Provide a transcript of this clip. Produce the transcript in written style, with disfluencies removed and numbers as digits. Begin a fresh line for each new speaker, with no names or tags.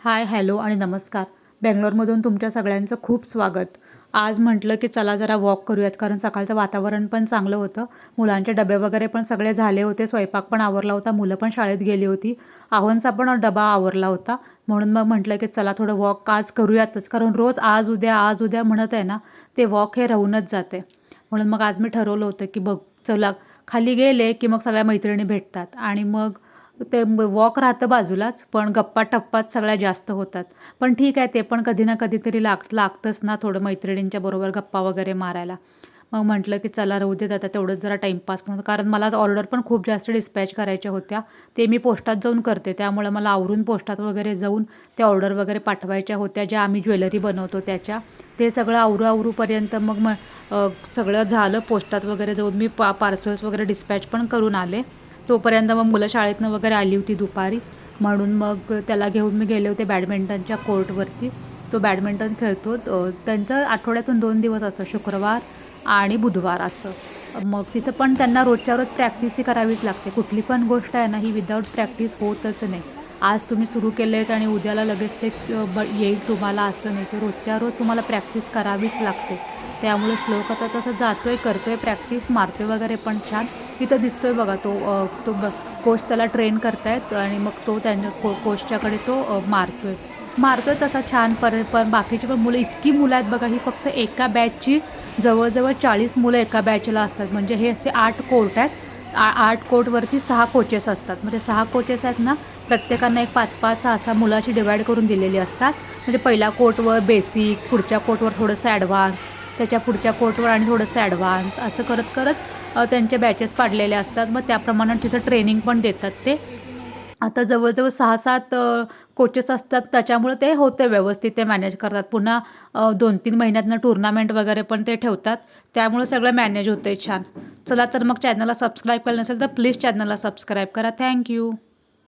हाय, hello आणि नमस्कार. बेंगलोरमधून तुमच्या सगळ्यांचं खूप स्वागत. आज म्हटलं की चला जरा वॉक करूयात, कारण सकाळचं वातावरण पण चांगलं होतं. मुलांचे डबे वगैरे पण सगळे झाले होते, स्वयंपाक पण आवरला होता, मुलं पण शाळेत गेली होती. आहोंचा पण डबा आवरला होता. म्हणून मग म्हटलं की चला थोडं वॉक आज करूयातच, कारण रोज आज उद्या म्हणत आहे ना, ते वॉक हे राहूनच जाते. म्हणून मग आज मी ठरवलं होतं की बघ चला खाली गेले की मग सगळ्या मैत्रिणी भेटतात आणि मग ते वॉक राहतं बाजूलाच, पण गप्पा-टप्पाच सगळ्या जास्त होतात. पण ठीक आहे, ते पण कधी ना कधीतरी लागतंच ना थोडं मैत्रिणींच्या बरोबर गप्पा वगैरे मारायला. मग म्हटलं की चला राहू देत आता तेवढंच जरा टाईमपास म्हणून, कारण मला आज ऑर्डर पण खूप जास्त डिस्पॅच करायच्या होत्या. ते मी पोस्टात जाऊन करते, त्यामुळे मला आवरून पोस्टात वगैरे जाऊन त्या ऑर्डर वगैरे पाठवायच्या होत्या, ज्या आम्ही ज्वेलरी बनवतो त्याच्या. ते सगळं आवरूपर्यंत सगळं झालं. पोस्टात वगैरे जाऊन मी पार्सल्स वगैरे डिस्पॅच पण करून आले. तोपर्यंत मग मुलं शाळेतनं वगैरे आली होती दुपारी, म्हणून मग त्याला घेऊन मी गेले होते बॅडमिंटनच्या कोर्टवरती. तो बॅडमिंटन खेळतो. त्यांचं आठवड्यातून 2 दिवस असतं, शुक्रवार आणि बुधवार असं. मग तिथं पण त्यांना रोजच्या रोज प्रॅक्टिस ही करावीच लागते. कुठली पण गोष्ट आहे ना, ही विदाऊट प्रॅक्टिस होतच नाही. आज तुम्ही सुरू केलेत आणि उद्याला लगेच ते येईल तुम्हाला असं नाही. ते रोजच्या रोज तुम्हाला प्रॅक्टिस करावीच लागते. त्यामुळे श्लोक आता तसं जातोय, करतोय प्रॅक्टिस, मारतोय वगैरे पण छान. तिथं दिसतोय बघा तो कोच त्याला ट्रेन करतायत आणि मग तो त्यांच्या कोचच्याकडे तो मारतोय तसा छान. पण बाकीची पण मुलं, इतकी मुलं आहेत बघा. ही फक्त एका बॅचची जवळजवळ 40 मुलं एका बॅचला असतात. म्हणजे हे असे 8 कोर्ट आहेत. 8 कोर्टवरती 6 कोचेस असतात. म्हणजे 6 कोचेस आहेत ना, प्रत्येकांना एक 5-5, 6-6 मुलं अशी डिवाईड करून दिलेली असतात. म्हणजे पहिल्या कोर्टवर बेसिक, पुढच्या कोर्टवर थोडंसं ॲडव्हान्स, त्याच्या पुढच्या कोर्टवर आणि थोडंसं ॲडव्हान्स, असं करत करत त्यांचे बॅचेस पाडलेले असतात. मग त्याप्रमाणे तिथं ट्रेनिंग पण देतात ते. आता जवळजवळ 6-7 कोचेस असतात, त्याच्यामुळे ते होते व्यवस्थित, ते मॅनेज करतात. पुन्हा 2-3 महिन्यातनं टुर्नामेंट वगैरे पण ते ठेवतात, त्यामुळे सगळं मॅनेज होतं आहे छान. चला तर मग चॅनलला सबस्क्राईब केलं नसेल तर प्लीज चॅनलला सबस्क्राईब करा. थँक्यू.